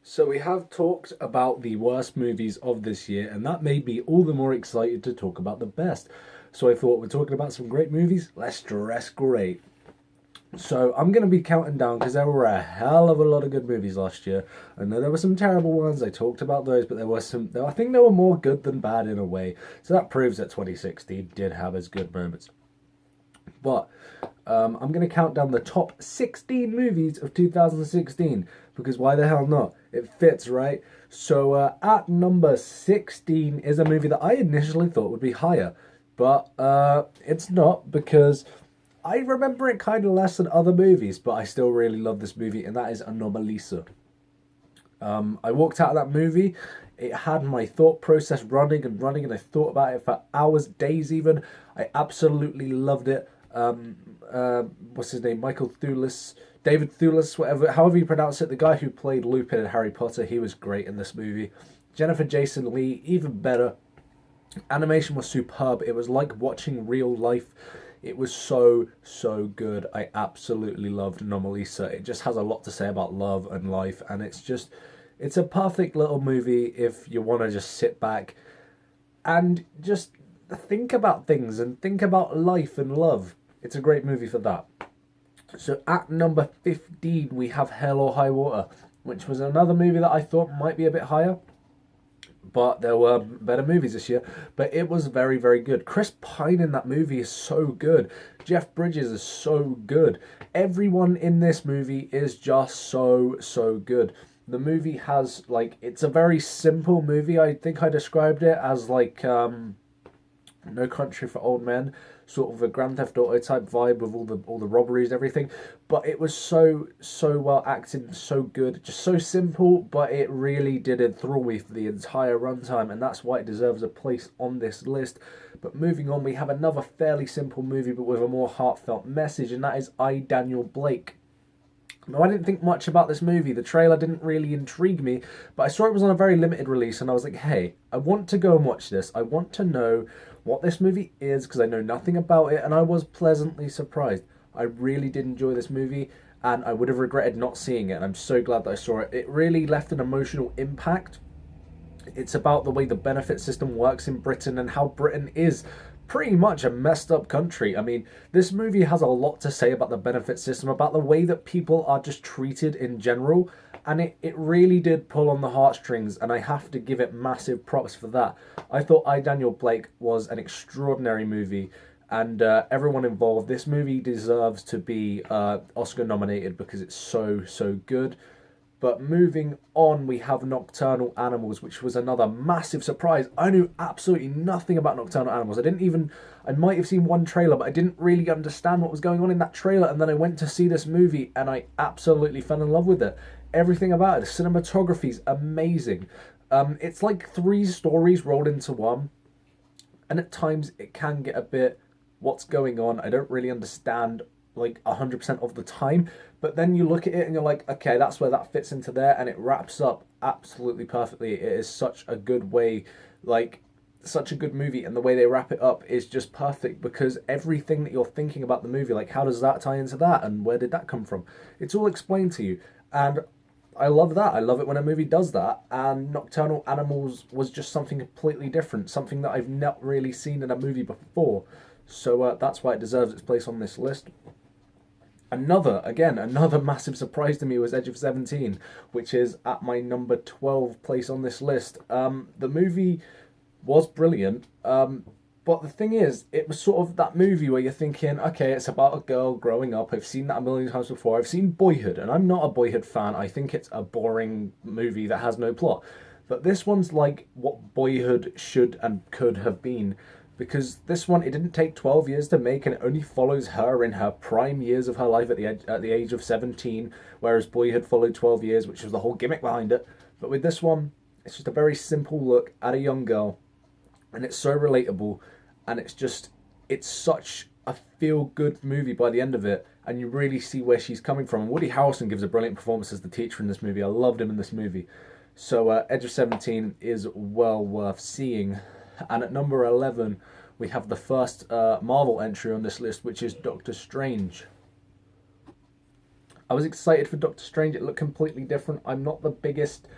So we have talked about the worst movies of this year, and that made me all the more excited to talk about the best. So I thought we're talking about some great movies. Let's dress great. So I'm going to be counting down because there were a hell of a lot of good movies last year. I know there were some terrible ones. I talked about those, but there were some. I think they were more good than bad in a way. So that proves that 2016 did have its good moments. But I'm going to count down the top 16 movies of 2016 because why the hell not? It fits, right? So at number 16 is a movie that I initially thought would be higher, but it's not because I remember it kind of less than other movies, but I still really love this movie, and that is Anomalisa. I walked out of that movie. It had my thought process running and running, and I thought about it for hours, days even. I absolutely loved it. What's his name? Michael Thulis, David Thulis, whatever, however you pronounce it. The guy who played Lupin in Harry Potter, he was great in this movie. Jennifer Jason Leigh, even better. Animation was superb. It was like watching real life. It was so good. I absolutely loved Anomalisa. It just has a lot to say about love and life, and it's a perfect little movie if you want to just sit back and just think about things and think about life and love. It's a great movie for that. So at number 15, we have Hell or High Water, which was another movie that I thought might be a bit higher. But there were better movies this year. But it was very, very good. Chris Pine in that movie is so good. Jeff Bridges is so good. Everyone in this movie is just so good. The movie has, like, it's a very simple movie. I think I described it as, like, No Country for Old Men, sort of a Grand Theft Auto type vibe with all the robberies and everything. But it was so well acted, so good, just so simple. But it really did enthrall me for the entire runtime, and that's why it deserves a place on this list. But moving on, we have another fairly simple movie, but with a more heartfelt message, and that is I, Daniel Blake. Now, I didn't think much about this movie. The trailer didn't really intrigue me, but I saw it was on a very limited release, and I was like, hey, I want to go and watch this. I want to know what this movie is, because I know nothing about it, and I was pleasantly surprised. I really did enjoy this movie, and I would have regretted not seeing it, and I'm so glad that I saw it. It really left an emotional impact. It's about the way the benefit system works in Britain and how Britain is pretty much a messed up country. I mean, this movie has a lot to say about the benefit system, about the way that people are just treated in general, and it really did pull on the heartstrings, and I have to give it massive props for that. I thought I, Daniel Blake was an extraordinary movie, and everyone involved. This movie deserves to be Oscar nominated because it's so good. But moving on, we have Nocturnal Animals, which was another massive surprise. I knew absolutely nothing about Nocturnal Animals. I might have seen one trailer, but I didn't really understand what was going on in that trailer. And then I went to see this movie, and I absolutely fell in love with it. Everything about it, the cinematography is amazing. It's like three stories rolled into one, and at times it can get a bit, what's going on? I don't really understand like 100% of the time, but then you look at it and you're like, okay, that's where that fits into there, and it wraps up absolutely perfectly. It is such a good way, like, such a good movie, and the way they wrap it up is just perfect, because everything that you're thinking about the movie, like, how does that tie into that, and where did that come from, it's all explained to you. And I love that. I love it when a movie does that, and Nocturnal Animals was just something completely different, something that I've not really seen in a movie before. So that's why it deserves its place on this list. Another massive surprise to me was Edge of 17, which is at my number 12 place on this list. The movie was brilliant, but the thing is, it was sort of that movie where you're thinking, okay, it's about a girl growing up. I've seen that a million times before. I've seen Boyhood, and I'm not a Boyhood fan. I think it's a boring movie that has no plot. But this one's like what Boyhood should and could have been, because this one, it didn't take 12 years to make, and it only follows her in her prime years of her life at the age of 17, whereas Boyhood followed 12 years, which was the whole gimmick behind it. But with this one, it's just a very simple look at a young girl, and it's so relatable, and it's such a feel-good movie by the end of it, and you really see where she's coming from. And Woody Harrelson gives a brilliant performance as the teacher in this movie. I loved him in this movie. So Edge of 17 is well worth seeing. And at number 11, we have the first Marvel entry on this list, which is Doctor Strange. I was excited for Doctor Strange. It looked completely different. I'm not the biggest,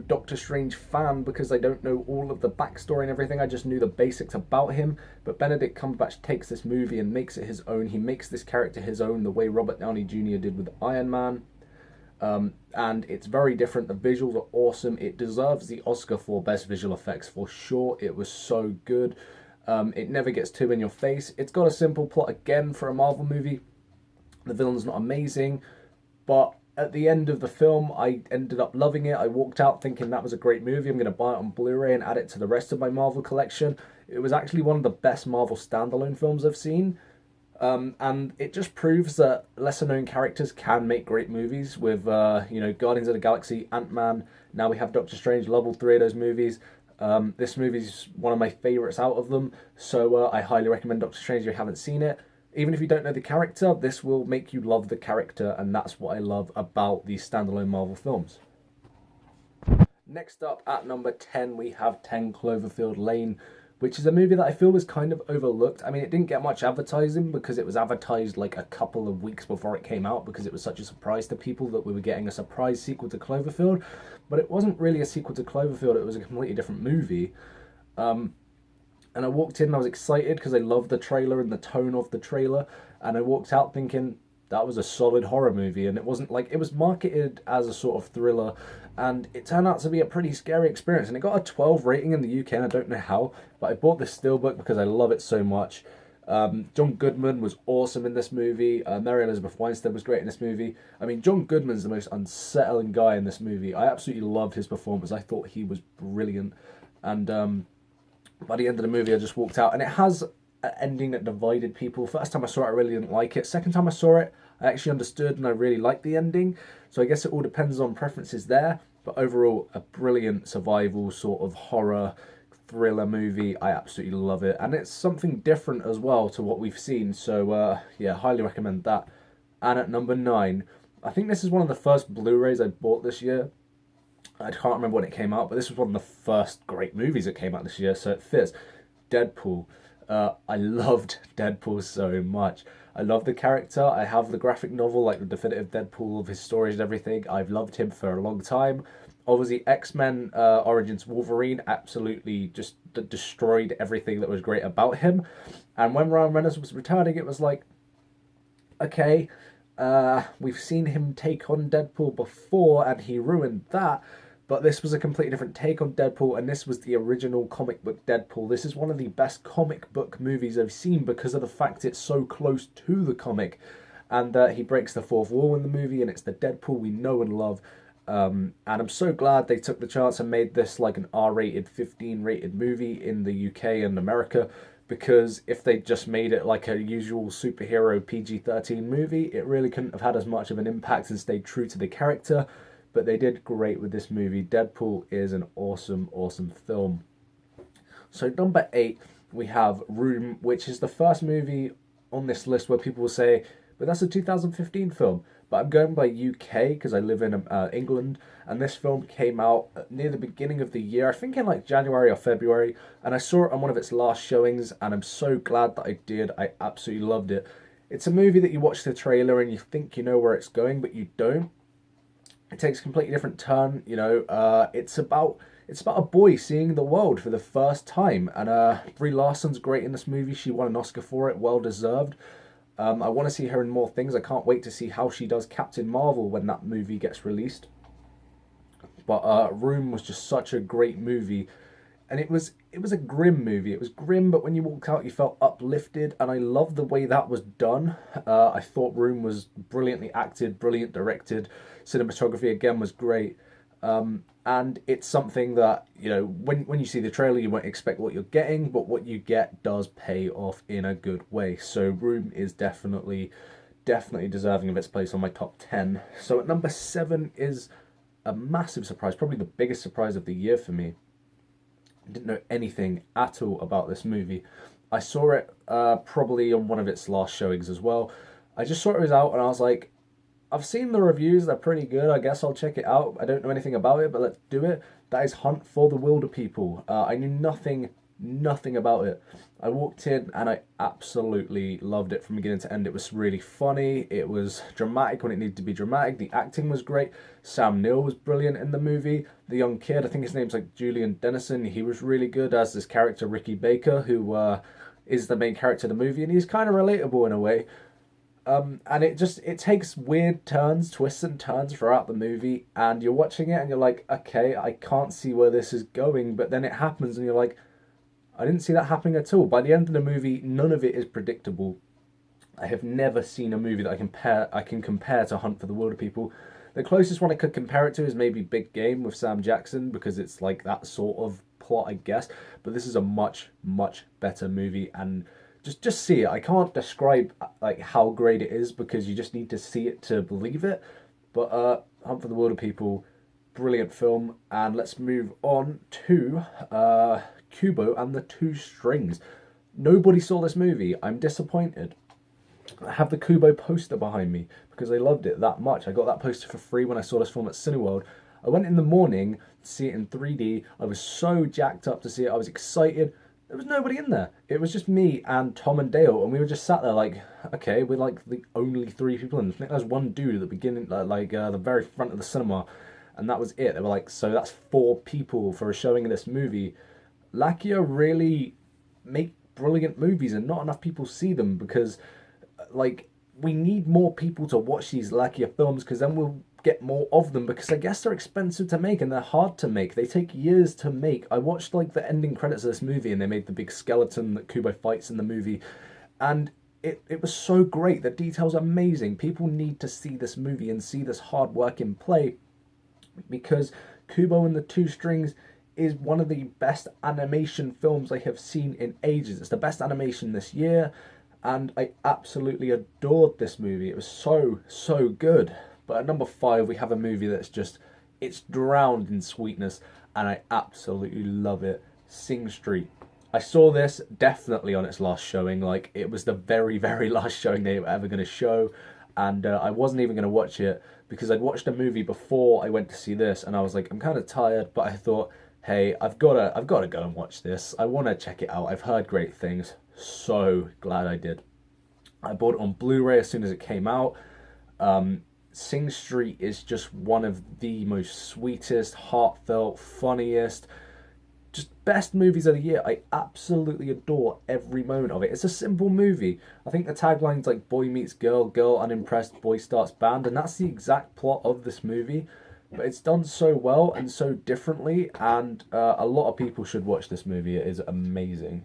Doctor Strange fan because I don't know all of the backstory and everything. I just knew the basics about him. But Benedict Cumberbatch takes this movie and makes it his own. He makes this character his own the way Robert Downey Jr. did with Iron Man. And it's very different. The visuals are awesome. It deserves the Oscar for Best Visual Effects for sure. It was so good. It never gets too in your face. It's got a simple plot again for a Marvel movie. The villain's not amazing, but at the end of the film, I ended up loving it. I walked out thinking that was a great movie. I'm going to buy it on Blu-ray and add it to the rest of my Marvel collection. It was actually one of the best Marvel standalone films I've seen. And it just proves that lesser-known characters can make great movies with, Guardians of the Galaxy, Ant-Man. Now we have Doctor Strange. Love all three of those movies. This movie's one of my favourites out of them, so I highly recommend Doctor Strange if you haven't seen it. Even if you don't know the character, this will make you love the character, and that's what I love about these standalone Marvel films. Next up, at number 10, we have 10 Cloverfield Lane, which is a movie that I feel was kind of overlooked. I mean, it didn't get much advertising because it was advertised like a couple of weeks before it came out because it was such a surprise to people that we were getting a surprise sequel to Cloverfield. But it wasn't really a sequel to Cloverfield, it was a completely different movie. And I walked in and I was excited because I loved the trailer and the tone of the trailer. And I walked out thinking that was a solid horror movie. And it wasn't like, it was marketed as a sort of thriller. And it turned out to be a pretty scary experience. And it got a 12 rating in the UK, and I don't know how. But I bought this steelbook because I love it so much. John Goodman was awesome in this movie. Mary Elizabeth Winstead was great in this movie. I mean, John Goodman's the most unsettling guy in this movie. I absolutely loved his performance. I thought he was brilliant. And by the end of the movie, I just walked out. And it has an ending that divided people. First time I saw it, I really didn't like it. Second time I saw it, I actually understood and I really liked the ending. So I guess it all depends on preferences there. But overall, a brilliant survival sort of horror thriller movie. I absolutely love it. And it's something different as well to what we've seen. So yeah, highly recommend that. And at number 9, I think this is one of the first Blu-rays I bought this year. I can't remember when it came out, but this was one of the first great movies that came out this year, so it fits. Deadpool. I loved Deadpool so much. I love the character. I have the graphic novel, like the definitive Deadpool of his stories and everything. I've loved him for a long time. Obviously, X-Men Origins Wolverine absolutely just destroyed everything that was great about him. And when Ryan Reynolds was returning, it was like, okay, we've seen him take on Deadpool before, and he ruined that. But this was a completely different take on Deadpool, and this was the original comic book Deadpool. This is one of the best comic book movies I've seen because of the fact it's so close to the comic. And he breaks the fourth wall in the movie, and it's the Deadpool we know and love. And I'm so glad they took the chance and made this like an R-rated, 15-rated movie in the UK and America. Because if they just made it like a usual superhero PG-13 movie, it really couldn't have had as much of an impact and stayed true to the character. But they did great with this movie. Deadpool is an awesome, awesome film. So number 8, we have Room, which is the first movie on this list where people will say, but that's a 2015 film. But I'm going by UK because I live in England, and this film came out near the beginning of the year, I think in like January or February, and I saw it on one of its last showings, and I'm so glad that I did. I absolutely loved it. It's a movie that you watch the trailer and you think you know where it's going, but you don't. It takes a completely different turn, it's about a boy seeing the world for the first time, and Brie Larson's great in this movie. She won an Oscar for it, well deserved. I want to see her in more things. I can't wait to see how she does Captain Marvel when that movie gets released. But Room was just such a great movie, and it was a grim movie. It was grim, but when you walked out, you felt uplifted, and I loved the way that was done. I thought Room was brilliantly acted, brilliant directed. Cinematography again was great. And it's something that, when you see the trailer, you won't expect what you're getting, but what you get does pay off in a good way. So Room is definitely deserving of its place on my top 10. So at number 7 is a massive surprise, probably the biggest surprise of the year for me. I didn't know anything at all about this movie. I saw it probably on one of its last showings as well. I just saw it was out and I was like, I've seen the reviews, they're pretty good, I guess I'll check it out. I don't know anything about it, but let's do it. That is Hunt for the Wilder People. I knew nothing nothing about it. I walked in and I absolutely loved it from beginning to end. It was really funny. It was dramatic when it needed to be dramatic. The acting was great. Sam Neill was brilliant in the movie. The young kid, I think his name's like Julian Dennison, he was really good as this character Ricky Baker, who is the main character of the movie, and he's kind of relatable in a way. And it takes weird turns, twists and turns throughout the movie, and you're watching it and you're like, okay, I can't see where this is going, but then it happens and you're like, I didn't see that happening at all. By the end of the movie, none of it is predictable. I have never seen a movie that I can compare to Hunt for the Wilder People. The closest one I could compare it to is maybe Big Game with Sam Jackson, because it's like that sort of plot, I guess. But this is a much, much better movie, and just see it. I can't describe like how great it is, because you just need to see it to believe it. But Hunt for the Wilder People, brilliant film. And let's move on to Kubo and the Two Strings. Nobody saw this movie. I'm disappointed. I have the Kubo poster behind me because I loved it that much. I got that poster for free when I saw this film at Cineworld. I went in the morning to see it in 3D. I was so jacked up to see it. I was excited. There was nobody in there. It was just me and Tom and Dale, and we were just sat there like, okay, we're like the only three people in. I think there was one dude at the beginning, the very front of the cinema, and that was it. They were like, so that's 4 people for a showing of this movie. Lakia really make brilliant movies, and not enough people see them, because like we need more people to watch these Lakia films, because then we'll get more of them, because I guess they're expensive to make and they're hard to make. They take years to make. I watched like the ending credits of this movie, and they made the big skeleton that Kubo fights in the movie, and it was so great. The details are amazing. People need to see this movie and see this hard work in play, because Kubo and the Two Strings is one of the best animation films I have seen in ages. It's the best animation this year, and I absolutely adored this movie. It was so, so good. But at number 5, we have a movie that's just, it's drowned in sweetness, and I absolutely love it. Sing Street. I saw this definitely on its last showing. Like, it was the very, very last showing they were ever going to show, and I wasn't even going to watch it, because I'd watched a movie before I went to see this, and I was like, I'm kind of tired, but I thought, hey, I've got to go and watch this. I want to check it out. I've heard great things. So glad I did. I bought it on Blu-ray as soon as it came out. Sing Street is just one of the most sweetest, heartfelt, funniest, just best movies of the year. I absolutely adore every moment of it. It's a simple movie. I think the tagline's like boy meets girl, girl unimpressed, boy starts band, and that's the exact plot of this movie. But it's done so well and so differently, and a lot of people should watch this movie. It is amazing.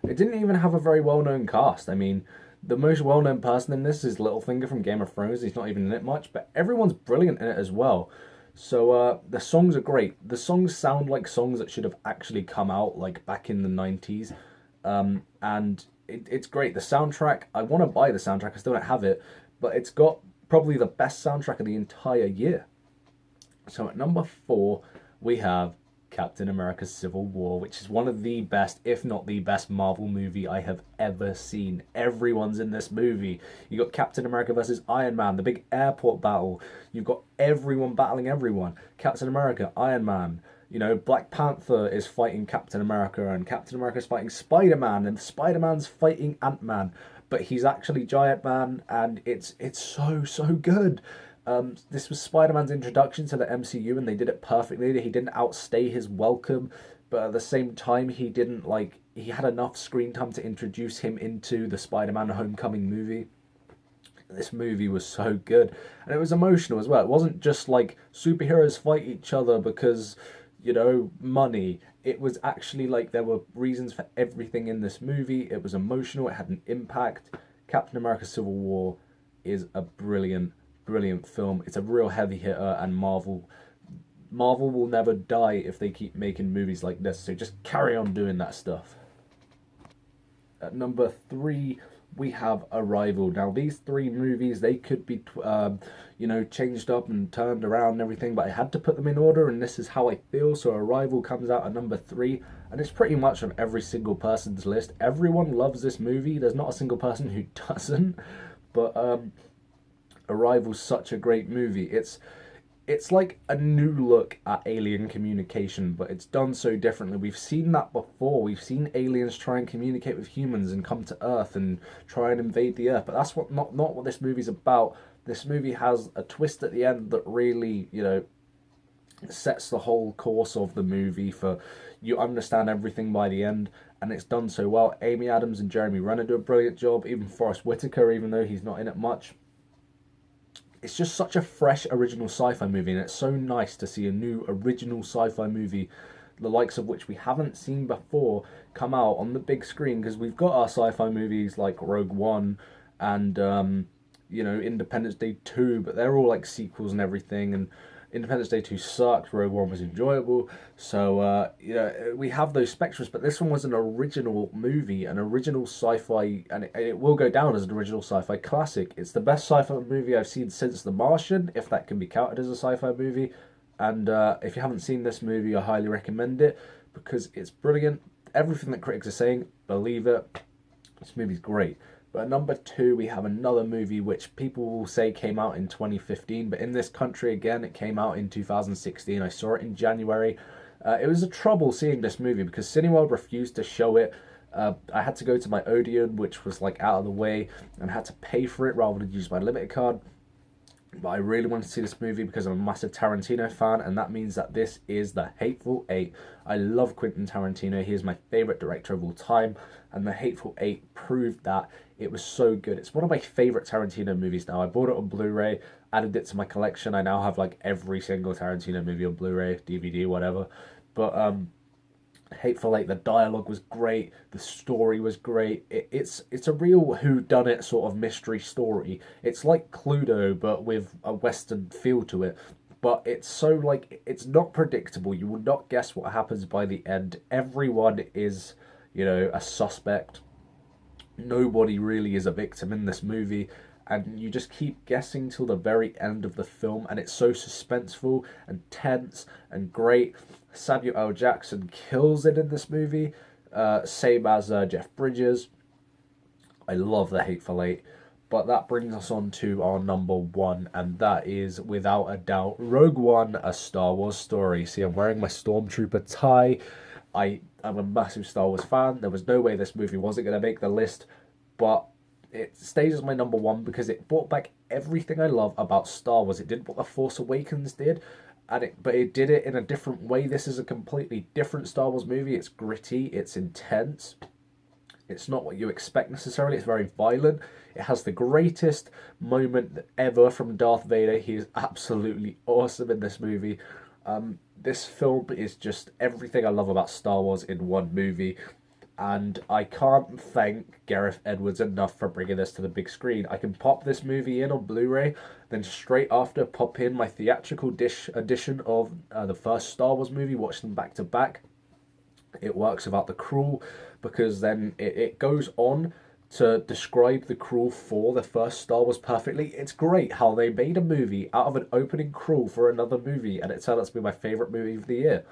It didn't even have a very well-known cast. I mean, the most well-known person in this is Littlefinger from Game of Thrones. He's not even in it much, but everyone's brilliant in it as well. So the songs are great. The songs sound like songs that should have actually come out like back in the 90s. And it's great. The soundtrack, I want to buy the soundtrack. I still don't have it, but it's got probably the best soundtrack of the entire year. So at number 4, we have Captain America Civil War, which is one of the best, if not the best, Marvel movie I have ever seen. Everyone's in this movie. You got Captain America versus Iron Man, the big airport battle. You've got everyone battling everyone. Captain America, Iron Man. You know, Black Panther is fighting Captain America, and Captain America is fighting Spider-Man, and Spider-Man's fighting Ant-Man. But he's actually Giant Man, and it's so, so good. This was Spider-Man's introduction to the MCU, and they did it perfectly. He didn't outstay his welcome, but at the same time, he had enough screen time to introduce him into the Spider-Man Homecoming movie. This movie was so good, and it was emotional as well. It wasn't just like superheroes fight each other because, you know, money. It was actually like there were reasons for everything in this movie. It was emotional. It had an impact. Captain America Civil War is a brilliant film. It's a real heavy hitter, and Marvel will never die if they keep making movies like this, so just carry on doing that stuff. At number 3, we have Arrival. Now, these 3 movies, they could be changed up and turned around and everything, but I had to put them in order, and this is how I feel. So Arrival comes out at number 3, and it's pretty much on every single person's list. Everyone loves this movie. There's not a single person who doesn't, but Arrival's such a great movie. it's like a new look at alien communication, but it's done so differently. We've seen that before. We've seen aliens try and communicate with humans and come to Earth and try and invade the Earth. But that's not what this movie's about. This movie has a twist at the end that really, sets the whole course of the movie for you understand everything by the end, and it's done so well. Amy Adams and Jeremy Renner do a brilliant job. Even Forrest Whitaker, even though he's not in it much. It's just such a fresh original sci-fi movie, and it's so nice to see a new original sci-fi movie, the likes of which we haven't seen before, come out on the big screen, because we've got our sci-fi movies like Rogue One and Independence Day 2, but they're all like sequels and everything, and Independence Day 2 sucked, Rogue One was enjoyable, so we have those spectrums, but this one was an original movie, an original sci-fi, and it will go down as an original sci-fi classic. It's the best sci-fi movie I've seen since The Martian, if that can be counted as a sci-fi movie, and if you haven't seen this movie, I highly recommend it, because it's brilliant. Everything that critics are saying, believe it, this movie's great. But at number 2, we have another movie which people will say came out in 2015, but in this country, again, it came out in 2016. I saw it in January. It was a trouble seeing this movie because Cineworld refused to show it. I had to go to my Odeon, which was like out of the way, and had to pay for it rather than use my limited card. But I really wanted to see this movie because I'm a massive Tarantino fan, and that means that this is The Hateful Eight. I love Quentin Tarantino. He is my favourite director of all time, and The Hateful Eight proved that. It was so good. It's one of my favourite Tarantino movies now. I bought it on Blu-ray, added it to my collection. I now have like every single Tarantino movie on Blu-ray, DVD, whatever. But Hateful Eight, the dialogue was great, the story was great. It's a real whodunit sort of mystery story. It's like Cluedo, but with a Western feel to it. But it's so like, it's not predictable. You will not guess what happens by the end. Everyone is, a suspect. Nobody really is a victim in this movie, and you just keep guessing till the very end of the film, and it's so suspenseful and tense and great. Samuel L. Jackson kills it in this movie, same as Jeff Bridges. I love The Hateful Eight, but that brings us on to our number 1, and that is, without a doubt, Rogue One, A Star Wars Story. See, I'm wearing my Stormtrooper tie. I'm a massive Star Wars fan. There was no way this movie wasn't going to make the list, but it stays as my number 1 because it brought back everything I love about Star Wars. It did what The Force Awakens did, but it did it in a different way. This is a completely different Star Wars movie. It's gritty, it's intense. It's not what you expect necessarily. It's very violent. It has the greatest moment ever from Darth Vader. He is absolutely awesome in this movie. This film is just everything I love about Star Wars in one movie, and I can't thank Gareth Edwards enough for bringing this to the big screen. I can pop this movie in on Blu-ray, then straight after pop in my theatrical edition of the first Star Wars movie, watch them back to back. It works without the crawl, because then it goes on to describe the crawl for the first Star Wars perfectly. It's great how they made a movie out of an opening crawl for another movie, and it turned out to be my favourite movie of the year.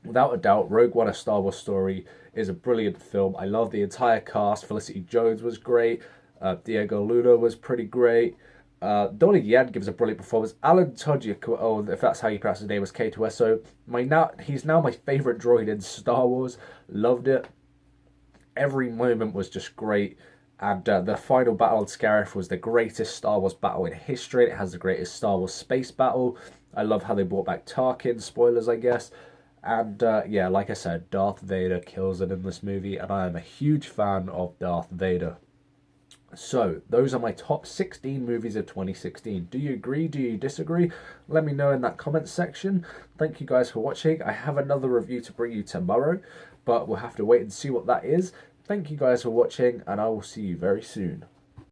Without a doubt, Rogue One, A Star Wars Story is a brilliant film. I love the entire cast. Felicity Jones was great. Diego Luna was pretty great. Donnie Yen gives a brilliant performance. Alan Tudyk, if that's how you pronounce his name, was K2SO. He's now my favourite droid in Star Wars. Loved it. Every moment was just great. And the final battle on Scarif was the greatest Star Wars battle in history. It has the greatest Star Wars space battle. I love how they brought back Tarkin. Spoilers, I guess. And like I said, Darth Vader kills it in this movie, and I am a huge fan of Darth Vader. So, those are my top 16 movies of 2016. Do you agree? Do you disagree? Let me know in that comments section. Thank you guys for watching. I have another review to bring you tomorrow, but we'll have to wait and see what that is. Thank you guys for watching, and I will see you very soon.